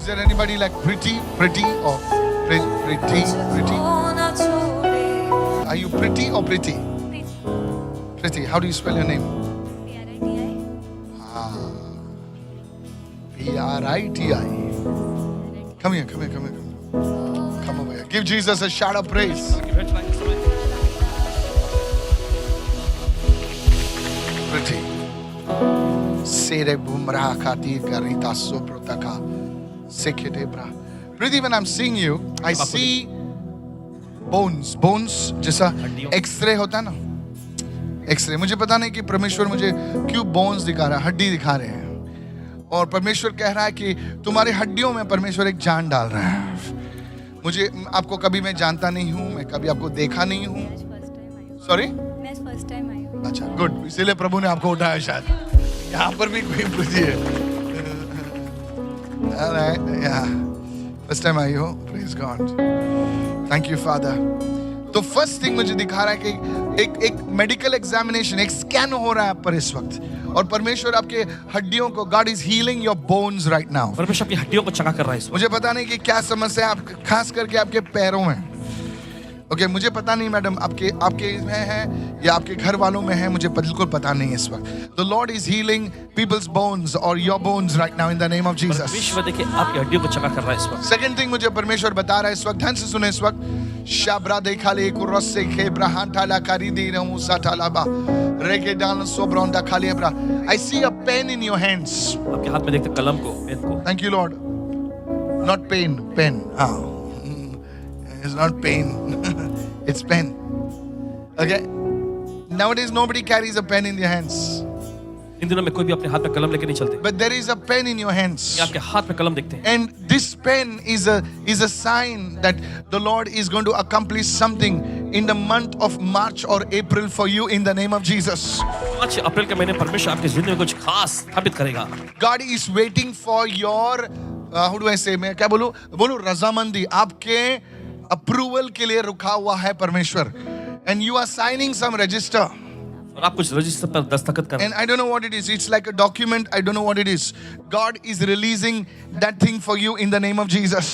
Is there anybody like pretty or pretty? Are you pretty or pretty? Pretty. How do you spell your name? P-R-I-T-I. Come here. Come over here. Give Jesus a shout of praise. Pretty. Sere bumrah khati garita soprotaka sekhetebra. Pretty, when I'm seeing you, I see bones. Bones जैसा x ray होता है ना, x ray. मुझे पता नहीं कि परमेश्वर मुझे क्यों बोन्स दिखा रहा है, हड्डी दिखा रहे हैं. और परमेश्वर कह रहा है कि तुम्हारी हड्डियों में परमेश्वर एक जान डाल रहा है. मुझे आपको कभी मैं जानता नहीं हूँ, मैं कभी आपको देखा नहीं हूँ. सॉरी, मैं फर्स्ट टाइम आई हूँ. अच्छा, गुड. इसीलिए प्रभु ने आपको उठाया शायद. यहाँ पर भी कोई पूछिए. फर्स्ट टाइम आई हो. Praise God. Thank you father. तो फर्स्ट थिंग मुझे दिखा रहा है कि एक मेडिकल एग्जामिनेशन, एक स्कैन हो रहा है पर इस वक्त. और परमेश्वर आपके हड्डियों को, God is healing your bones right now. परमेश्वर आपकी हड्डियों को चंगा कर रहा है इस वक्त. मुझे पता नहीं कि क्या समस्या है आप, खास करके आपके पैरों में. ओके, मुझे पता नहीं मैडम आपके में है या आपके घर वालों में है, मुझे बिल्कुल पता नहीं इस वक्त. The Lord is healing people's bones और your bones right now in the name of Jesus. परमेश्वर देखिए आपकी हड्डियों को चंगा कर रहा है इस वक्त. सेकंड थिंग मुझे परमेश्वर बता रहा है इस वक्त, ध्यान से सुने इस वक्त. शाब्रा देखा ले कुरस से के ब्रहांटाला करी दी रहूं साटालाबा रेके डाल सोब्रोंडा खाली ब्रा. I see a pen in your hands. आपके हाथ में देखते कलम को, पेन को. Thank you lord. Not pen, pen. हाँ, it's not pain. It's pen. Okay. Nowadays nobody carries a pen in their hands. इन दिनों में कोई भी अपने हाथ में कलम लेके नहीं चलते. But there is a pen in your hands. ये आपके हाथ में कलम दिखते हैं. And this pen is a sign that the Lord is going to accomplish something in the month of March or April for you in the name of Jesus. 5 अप्रैल के महीने परमेश्वर आपकी जिंदगी में कुछ खास स्थापित करेगा. God is waiting for your how do I say, मैं क्या बोलूं रजामंदी. आपके अप्रूवल के लिए रुका हुआ है परमेश्वर. And you are signing some register. और आप कुछ रजिस्टर पर दस्तखत कर. And I don't know what it is. It's like a document. I don't know what it is. God is releasing that thing for you in the name of Jesus.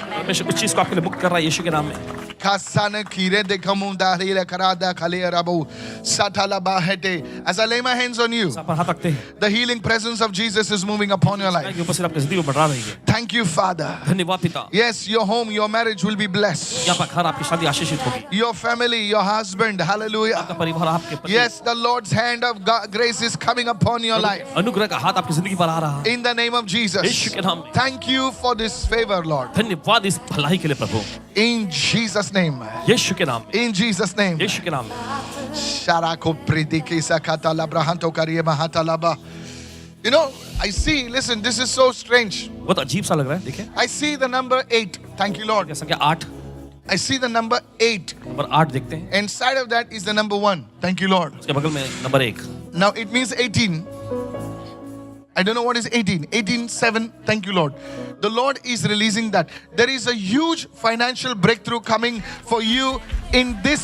परमेश्वर कुछ चीज को आपके लिए मुक्त कर रहा है यीशु के नाम में. Kasana kire dekhamu dahile karada khale rabu satala bahete. As I lay my hands on you, आप पर हाथ रखते हैं. the healing presence of Jesus is moving upon your life. ये उपस्थित आपकी जिंदगी को बढ़ा रही है. Thank you, Father. धन्यवाद पिता. Yes, your home, your marriage will be blessed. यहाँ पर घर आपकी शादी आशीषित होगी. Your family, your husband, hallelujah. आपका परिवार आपके पति. Yes, the Lord's hand of grace is coming upon your life. अनुग्रह का हाथ आपकी जिंदगी पर आ रहा है. In the name of Jesus. यीशु के नाम में. Thank you for this favor, Lord. धन्यवाद इस भलाई के लिए प्रभु. In Jesus' name. यीशु के नाम में. In Jesus' name. यीशु के नाम में. Sharako pridiki sakata labrahanto kariye mahata laba. You know, I see, listen, this is so strange. बहुत अजीब सा लग रहा है. देखिए. I see the number 8. Thank you, Lord. संख्या 8. I see the number 8. Number 8 देखते हैं. Inside of that is the number 1. Thank you, Lord. उसके बगल में number 1. Now it means 18. I don't know what is 18. 18, 7. Thank you, Lord. The Lord is releasing that. There is a huge financial breakthrough coming for you in this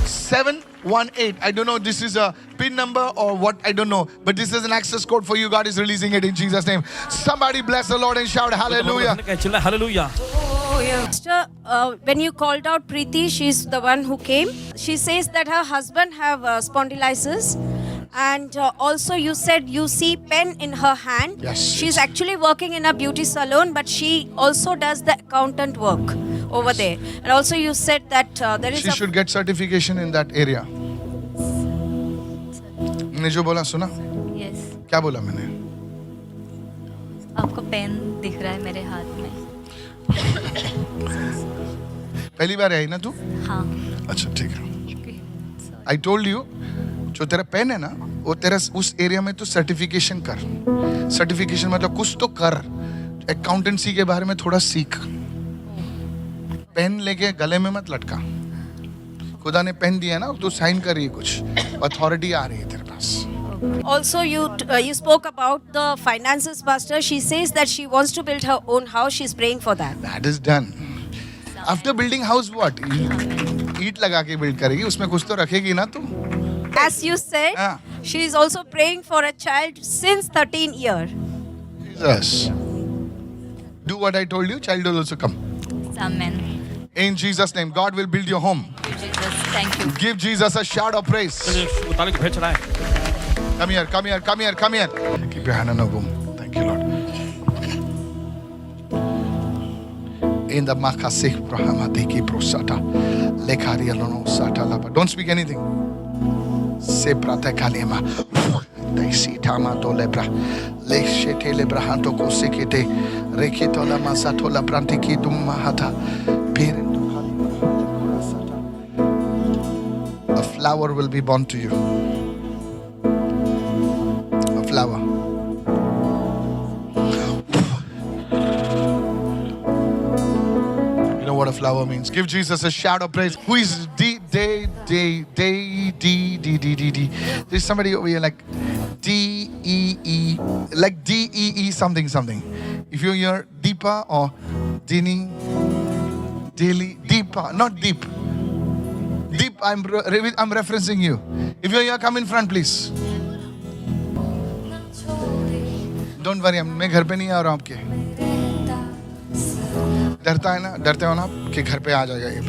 718. I don't know, this is a PIN number or what, I don't know. But this is an access code for you. God is releasing it in Jesus' name. Somebody bless the Lord and shout hallelujah. Hallelujah. Pastor, when you called out Preeti, she's the one who came. She says that her husband have spondylitis. And also you said you see pen in her hand. Yes. She's actually working in a beauty salon, but she also does the accountant work over there. And also you said that there is She should get certification in that area. मैंने जो बोला सुना? Yes क्या बोला मैंने? आपको pen दिख रहा है मेरे हाथ में. पहली बार आई ना तू? हाँ. अच्छा ठीक है. I told you, जो तेरा पेन है ना, वो तेरा उस एरिया में तो सर्टिफिकेशन कर. सर्टिफिकेशन मतलब कुछ तो कर. अकाउंटेंसी के बारे में थोड़ा सीख. पेन लेके गले में मत लटका. खुदा ने पेन दिया ना, तो साइन कर रही है कुछ. अथॉरिटी आ रही है तेरे पास. Also, you spoke about the finances, Pastor. She says that she wants to build her own house. She's praying for that. That is done. After building house, what? ईट लगा के बिल्ड करेगी, उसमें कुछ तो रखेगी ना तू. As you said, हाँ. she is also praying for a child since 13 years. Jesus. Do what I told you, child will also come. Amen. In Jesus' name, God will build your home. Jesus, thank you. Give Jesus a shout of praise. चलिए ताली को भेज चढ़ाएं. Come here, come here, come here, come here. Keep your hand on the womb. Thank you, Lord. In the Makasih Brahamatiki Prosata, Lekari Alono Sata Lapa. Don't speak anything. Se Prata Kalema. Daisi Tama Dolebra. Leshete Lebrahanto Kosekete. Rekitola Masatola Prantiki Dumahata. A flower will be born to you. A flower. You know what a flower means? Give Jesus a shout of praise. Who is D? There's somebody over here like D-E-E, like D-E-E something something. If you hear Deepa or Dini, Daily, Deepa, not Deep. Deep, I'm referencing you. If you're here, come in front, please. Don't worry, मैं घर पे नहीं आ रहा हूँ आपके. डरता है ना, डरते हो ना आप कि घर पे आ जाएगा ये.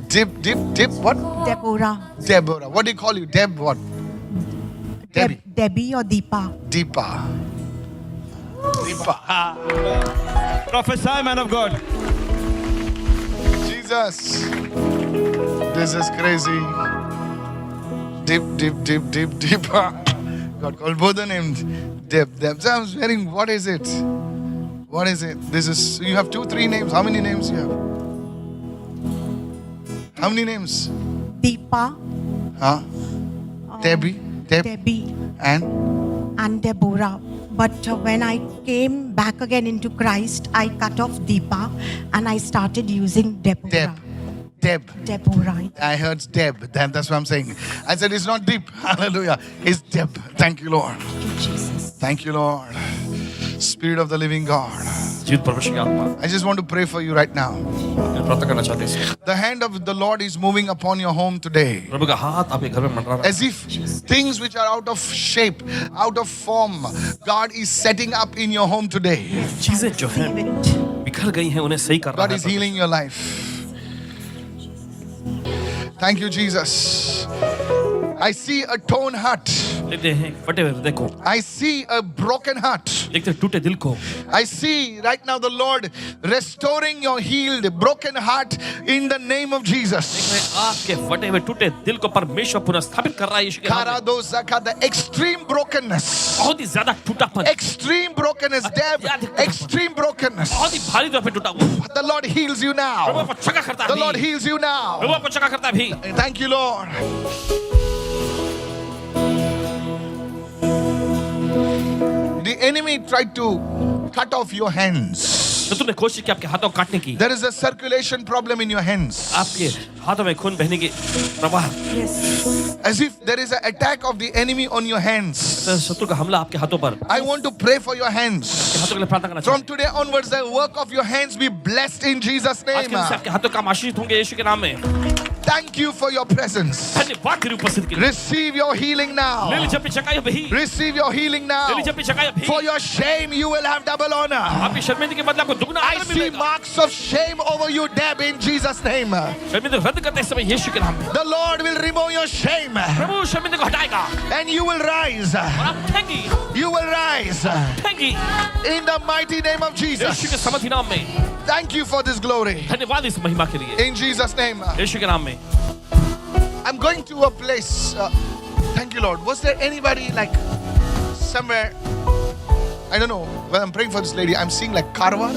Dip, what? Deborah. What do you call you? Deb what? Debbie. Debbie or Deepa. Deepa. Prophesy, man of God. Jesus. This is crazy. Deepa. God called both the names. Deb. So I was hearing, what is it? What is it? This is, you have 2-3 names. How many names you have? How many names? Deepa. Huh? Debbie. Debbie. And Deborah. But when I came back again into Christ, I cut off Deepa and I started using Deborah. Deb. Deborah. I heard Deb. That's what I'm saying. I said it's not deep. Hallelujah. It's Deb. Thank you, Lord. Thank you, Jesus. Thank you, Lord. Spirit of the living God. जीवित परमेश्वर की आत्मा. I just want to pray for you right now. मैं प्रार्थना करना चाहते हैं. The hand of the Lord is moving upon your home today. प्रभु का हाथ आपके घर में मंडरा रहा है. As if things which are out of shape, out of form, God is setting up in your home today. चीजें जो हैं बिखर गई हैं उन्हें सही कर रहा है. God is healing your life. Thank you, Jesus. I see a torn heart. देखते हैं फटे हुए हृदय को. I see a broken heart. देखते हैं टूटे दिल को. I see right now the Lord restoring your healed, broken heart in the name of Jesus. आपके फटे हुए टूटे दिल को परमेश्वर पुनः स्थापित कर रहा है यीशु के नाम में. The extreme brokenness. बहुत ही ज्यादा टूटापन. Extreme brokenness, Deb. Extreme brokenness. बहुत ही भारी तौर पे टूटा हुआ. The Lord heals you Prabhu now. आपको चंगा करता है. The Lord heals you now. प्रभु आपको चंगा करता है भी. Thank you, Lord. The enemy tried to cut off your hands. तो तुमने कोशिश की आपके हाथों को काटने की. There is a circulation problem in your hands. आपके हाथों में खून बहने की प्रवाह. As if there is an attack of the enemy on your hands. शत्रु का हमला आपके हाथों पर. I want to pray for your hands. आपके हाथों के लिए प्रार्थना करना From चाहता today onwards, the work of your hands be blessed in Jesus' हूं. आज name. के दिन से आपके हाथों काम आशीषित होंगे यीशु के नाम में. Thank you for your presence. धन्यवाद तेरी उपस्थिति के लिए. Receive your healing now. ले लीजिए अपनी चकाई भी. Receive your healing now. ले लीजिए अपनी चकाई भी. For your shame, you will have double honor. आपकी शर्मिंदगी के बदले आपको दुगना I आदर see मिलेगा. marks of shame over you, Deb, in Jesus' name. शर्मिंदगी रद्द करते इस समय यीशु के नाम में. The Lord will remove your shame प्रभु शर्मिंदगी को हटाएगा. and you will rise. और आप उठेंगी. You will rise उठेंगी. in the mighty name of यीशु के Jesus. समर्थी नाम में. Thank you for this glory. धन्यवाद इस महिमा के लिए. In Jesus' name. यीशु के नाम में. I'm going to a place. Thank you, Lord. Was there anybody like somewhere? I don't know. When I'm praying for this lady, I'm seeing like Karwar.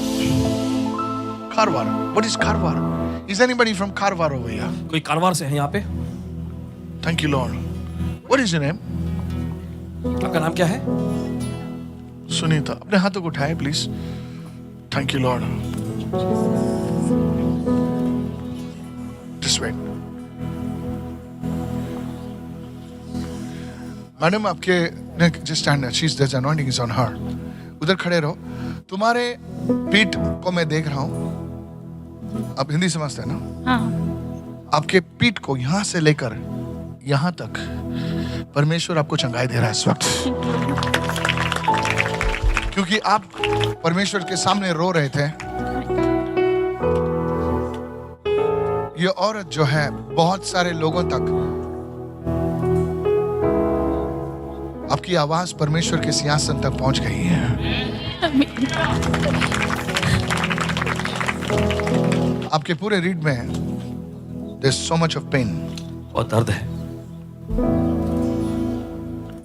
Karwar. What is Karwar? Is anybody from Karwar over here? कोई कारवार से है यहाँ पे? Thank you, Lord. What is your name? आपका नाम क्या है? Sunita. अपने हाथों को उठाएं, please. Thank you, Lord. Just wait. Madam आपके just stand there. There's anointing is on her. उधर खड़े रहो. तुम्हारे पीठ को मैं देख रहा हूँ. आप हिंदी समझते हैं ना? हाँ. आपके पीठ को यहाँ से लेकर यहाँ तक परमेश्वर आपको चंगाई दे रहा है इस वक्त. क्योंकि आप परमेश्वर के सामने रो रहे थे, ये औरत जो है बहुत सारे लोगों तक आपकी आवाज परमेश्वर के सिंहासन तक पहुंच गई है। आपके पूरे रीड में there's so much of pain. और दर्द है।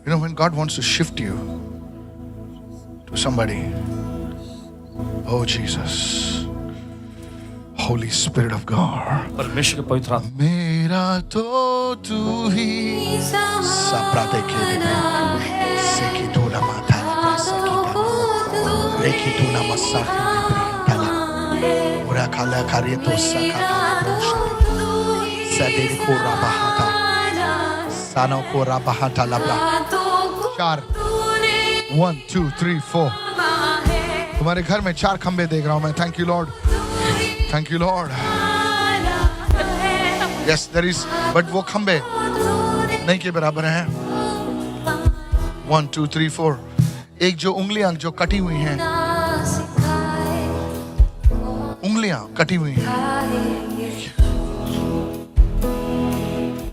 You know, when God wants to shift you to somebody, oh Jesus, Holy Spirit of God, परमेश्वर के पवित्र आत्मा मेरा तो तू ही साप्राते के सेकी तूना माथा रेकी तूना मस्सा पूरा खाला खारिय तो सका सदेरी को राबाहाता सानो को राबाहाता लबला 4 1 2 3 4 तुम्हारे घर में 4 खंबे देख रहा हूं मैं। Thank you lord, thank you lord. Yes there is, but वो खंबे नहीं के बराबर हैं। 1 2 3 4 एक जो उंगलियां जो कटी हुई हैं, उंगलियां कटी हुई हैं।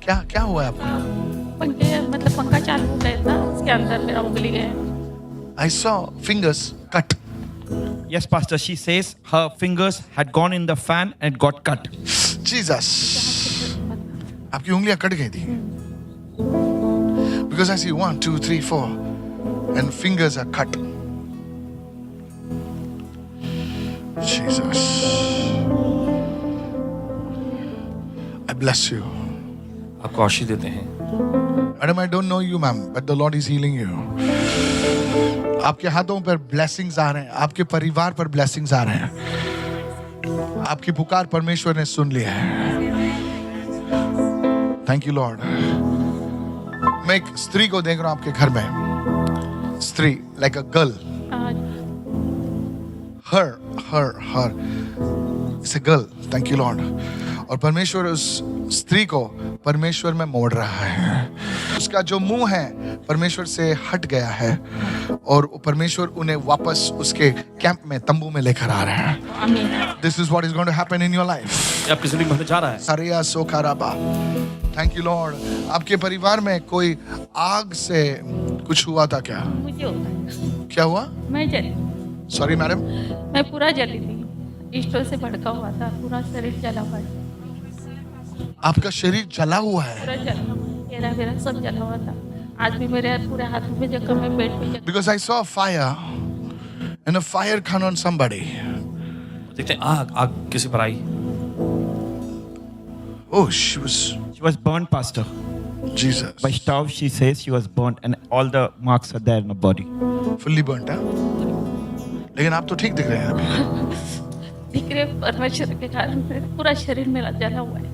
क्या क्या हुआ है आपको? पंखे मतलब पंखा चालू हो गया था, उसके अंदर मेरा उंगली है। I saw fingers cut. Yes, Pastor. She says her fingers had gone in the fan and got cut. Jesus. आपकी उंगलियां कट गई थी। Because I see 1 2 3 4 and fingers are cut. Jesus. I bless you. आपको आशीष देते हैं। Madam, I don't know you, ma'am, but the Lord is healing you. आपके हाथों पर blessings आ रहे हैं, आपके परिवार पर blessings आ रहे हैं। आपकी पुकार परमेश्वर ने सुन लिया है। Thank you, Lord. मैं एक स्त्री को देख रहा हूं आपके घर में। स्त्री, like a girl. Her. It's a girl. Thank you, Lord. और परमेश्वर उस स्त्री को परमेश्वर में मोड़ रहा है। उसका जो मुंह है परमेश्वर से हट गया है और परमेश्वर उन्हें वापस उसके कैंप में, तंबू में लेकर आ रहे हैं। This is what is going to happen in your life. ये आपकी जिंदगी में होने जा रहा है। सरिया सोकाराबा। Thank you, Lord. आपके परिवार में कोई आग से कुछ हुआ था क्या? मुझे होता है। क्या हुआ? मैं जली, सॉरी मैडम। मैं पूरा जली थी, स्टोव से भड़का हुआ था, पूरा शरीर जला हुआ है। आपका शरीर जला हुआ है। पूरा जला, मेरा सब जला हुआ था। आज भी मेरे पूरे हाथों में जख्म है, पेट पे जख्म। Because I saw fire and a fire come on somebody. देखते हैं आग किसी पर आई। Oh, she was burnt, Pastor. Jesus. By stove, she says she was burnt, and all the marks are there in her body. Fully burnt, huh? लेकिन आप तो ठीक दिख रहे हैं अभी। दिख रहे परमेश्वर के कारण पूरा शरीर मेरा जला हुआ है।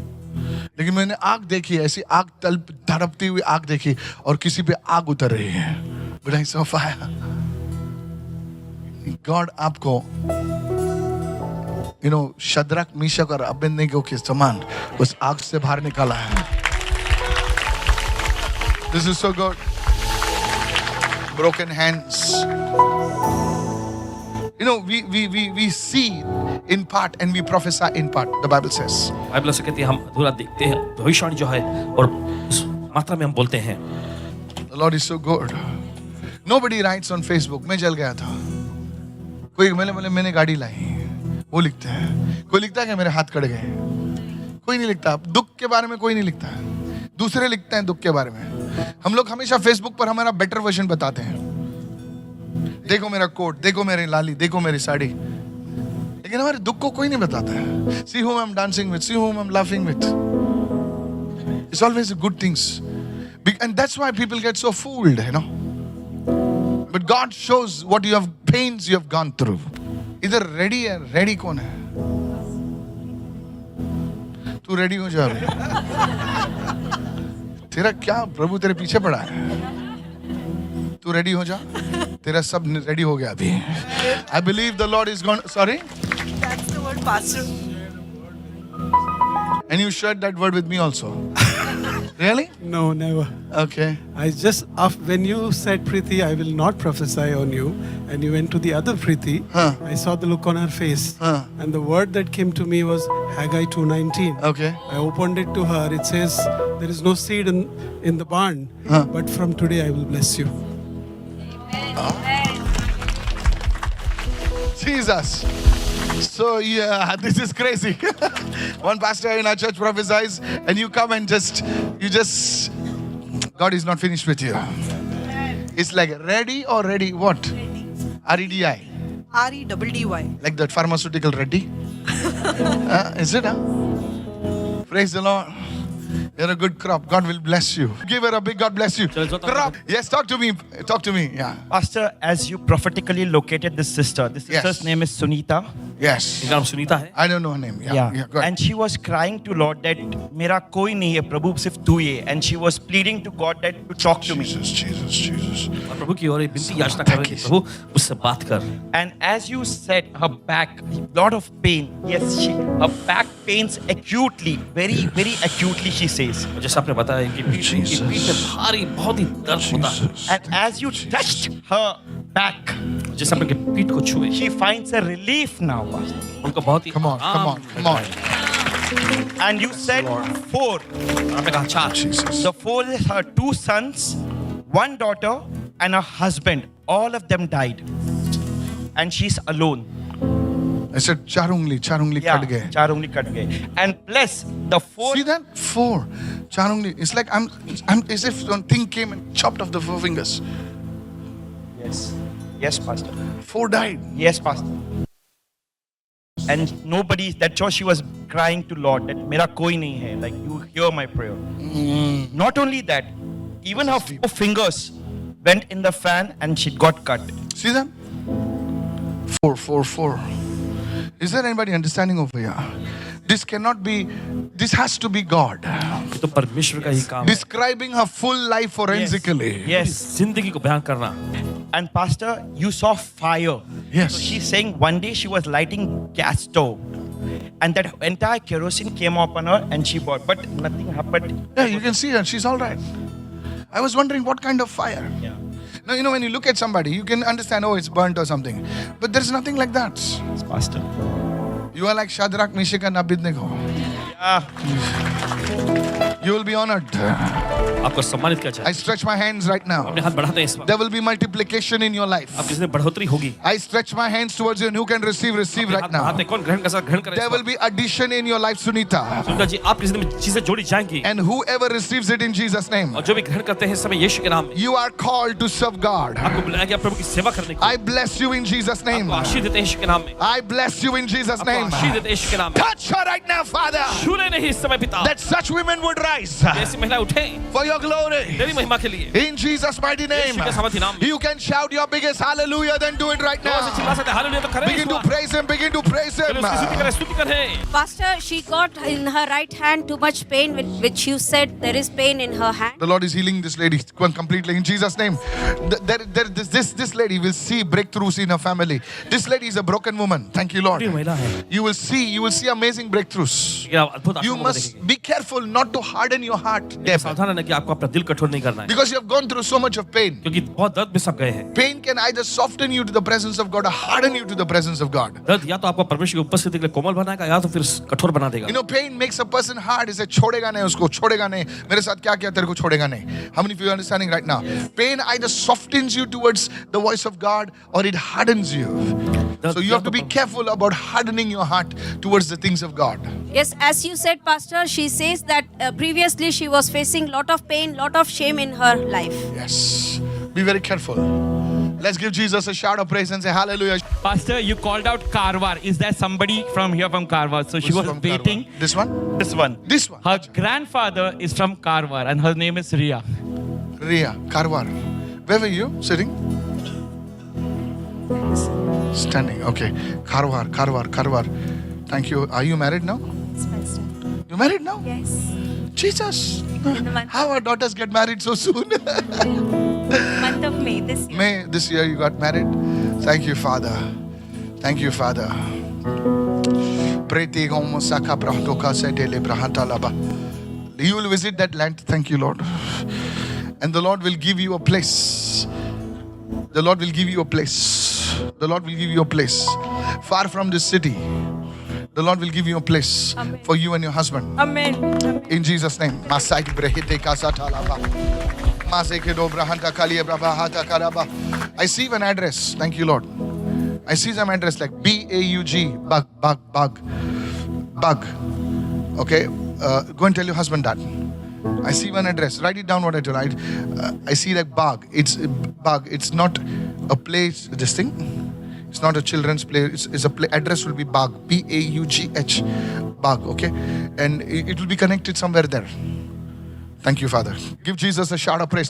लेकिन मैंने आग देखी, ऐसी आग तड़पती हुई आग देखी और किसी पे आग उतर रही है। But I saw fire. God आपको शद्रक, मीशक और अबेदnego के समान उस आग से बाहर निकाला है। This is so good. Broken hands. We see in part and we prophesy in part. The Bible says. Bible से कहती है हम अधूरा देखते हैं, भविष्यवाणी जो है और उस मात्रा में हम बोलते हैं। The Lord is so good. Nobody writes on Facebook. मैं जल गया था। कोई मैंने गाड़ी लाई, वो लिखते हैं। कोई लिखता है कि मेरे हाथ कट गए। कोई नहीं लिखता। दुख के बारे में कोई नहीं लिखता है। दूसरे लिखते हैं दुख के बारे में। हम लोग हमेशा फेसबुक पर हमारा बेटर वर्जन बताते हैं। देखो मेरा कोट, देखो मेरी लाली, देखो मेरी साड़ी। लेकिन हमारे दुख को कोई नहीं बताता है। See whom I'm dancing with, see whom I'm laughing with. It's always the good things. And that's why people get so fooled, But God shows what you have, pains you have gone through. इधर ready है, ready कौन है? तू ready हो जा अभी। तेरा क्या प्रभु तेरे पीछे पड़ा है? तू रेडी हो जा। तेरा सब रेडी हो गया अभी। I believe the Lord is going. Sorry? That's the word, Pastor. And you shared that word with me also. Really? No, never. Okay. I just, when you said, Preeti, I will not prophesy on you, and you went to the other Preeti, I saw the look on her face. And the word that came to me was Haggai 2:19. Okay. I opened it to her. It says, there is no seed in the barn, but from today I will bless you. Jesus. So yeah, this is crazy. One pastor in our church prophesies, and you come and God is not finished with you. It's like ready or ready what? R-E-D-I. R-E-D-D-Y. Like that pharmaceutical ready? Is it? Praise the Lord. You're a good crop. God will bless you. Give her a big God bless you. Crop. Yes, talk to me. Talk to me. Yeah. Pastor, as you prophetically located this sister's Yes. name is Sunita. Yes. इनका नाम सुनीता है. I don't know her name. Yeah. Go ahead. And she was crying to Lord that मेरा कोई नहीं है प्रभु सिर्फ तू ही है. And she was pleading to God that to talk to me. Jesus. और प्रभु की ओर एक विनती याचना कर रही है, प्रभु मुझसे बात कर. And as you said, her back, lot of pain. Yes, her back pains acutely, very acutely, she says. और जैसा आपने बताया इनकी पीठ में भारी बहुत ही दर्द होता है. And as you touched her back, जैसा आपने इनकी पीठ को छुए, she finds a relief now, Pastor. उनको बहुत ही Come on. And you said 4. आपने कहा 4. Jesus. The 4 is her 2 sons, 1 daughter, and her husband. All of them died. And she's alone. I said चार उंगली कट गए. 4 ungli cut gaye. And plus the 4. See that? 4. चार उंगली. It's like I'm as if one thing came and chopped off the 4 fingers. Yes, Pastor. 4 died. Yes, Pastor. And nobody, that's why she was crying to Lord that मेरा कोई नहीं है. Like you hear my prayer. Not only that, even her 4 fingers went in the fan and she got cut. See that? 4. Is there anybody understanding over here? This cannot be, this has to be God. ये तो परमेश्वर का ही काम है. Describing her full life forensically. Yes. जिंदगी को बयान करना. And Pastor, you saw fire. Yes. So she's saying one day she was lighting gas stove. And that entire kerosene came up on her and she bought. But nothing happened. Yeah, you can see her. She's all right. I was wondering what kind of fire. Yeah. Now, you know, when you look at somebody, you can understand, oh, it's burnt or something. But there's nothing like that. Yes, Pastor. You are like Shadrach, Meshach, and Abednego. Yeah. You will be honored. आपको सम्मानित किया जाए. I stretch my hands right now. अपने हाथ बढ़ाते हैं इस वक्त. There will be multiplication in your life. आप जिसमें बढ़ोतरी होगी. I stretch my hands towards you, and who can receive right now. हाथ में कौन ग्रहण कर सकता, ग्रहण करे. There will be addition in your life, Sunita. Sunita ji, आपकी जिंदगी में चीजें जोड़ी जाएंगी. And whoever receives it in Jesus' name, और जो भी ग्रहण करते हैं इस समय यीशु के नाम में, you are called to serve God. आपको बुलाया गया प्रभु की सेवा करने के लिए. I bless you in Jesus' name. आपको आशीष देते हैं यीशु के नाम में. I bless you in Jesus' आपको name. आशीष देते हैं यीशु के नाम में. Touch her right now, Father. छूले नहीं इस समय पिता. That such women would rise ऐसी महिला उठे for your glory. तेरी महिमा के लिए. In Jesus' mighty name. यीशु के सामर्थ्य नाम में. You can shout your biggest hallelujah, then do it right तो ऐसे चिल्ला now. सकते हैं, हालेलुया तो करें इस Begin to वक्त. praise Him, begin to praise चलो Him. उसकी स्तुति करें. Pastor, she got in her right hand too much pain, which you said there is pain in her hand. The Lord is healing this lady completely in Jesus' name. This lady will see breakthroughs in her family. This lady is a broken woman. Thank you, Lord. ये महिला है. You will see amazing breakthroughs. लेकिन आप अद्भुत You आशीर्वाद must देखेंगे. be careful not to harden your heart, सावधान रहना कि आपको अपना दिल कठोर नहीं करना है. because you have gone through so much of pain. क्योंकि बहुत दर्द में सब गए हैं. Pain can either soften you to the presence of God or harden you to the presence of God. दर्द या तो आपको परमेश्वर की उपस्थिति के लिए कोमल बनाएगा या तो फिर कठोर बना देगा. You know, pain makes a person hard. इसे छोड़ेगा नहीं उसको, छोड़ेगा नहीं. मेरे साथ क्या किया तेरे को छोड़ेगा नहीं. How many of you are understanding right now? Pain either softens you towards the voice of God or it hardens you. So you have to be careful about hardening your heart towards the things of God. Yes, as you said, Pastor, she says that previously she was facing lot of pain, lot of shame in her life. Yes. Be very careful. Let's give Jesus a shout of praise and say hallelujah. Pastor, you called out Karwar. Is there somebody from here from Karwar? So she was From waiting. Karwar. This one? This one. This one. Her grandfather is from Karwar and her name is Ria. Ria, Karwar. Where were you sitting? Standing. Okay. Karwar. Thank you. Are you married now? Yes, Pastor. You married now? Yes. Jesus. In the month, How our daughters get married so soon? month of May this year. May this year you got married. Thank you, Father. Thank you, Father. Preti gomo saka brahtoka setele brahanta laba. You will visit that land. Thank you, Lord. And the Lord will give you a place. The Lord will give you a place. The Lord will give you a place. Far from this city. The Lord will give you a place for you and your husband. Amen. In Jesus' name. I see an address. Thank you, Lord. I see some address like B-A-U-G. Bug. Okay. Go and tell your husband that. I see one address. Write it down what I told. I see like Bug. It's Bug. It's not a place. This thing. It's not a children's play. It's a play. Address will be Bug. B-A-U-G-H. Bug. Okay. And it will be connected somewhere there. Thank you, Father. Give Jesus a shout of praise.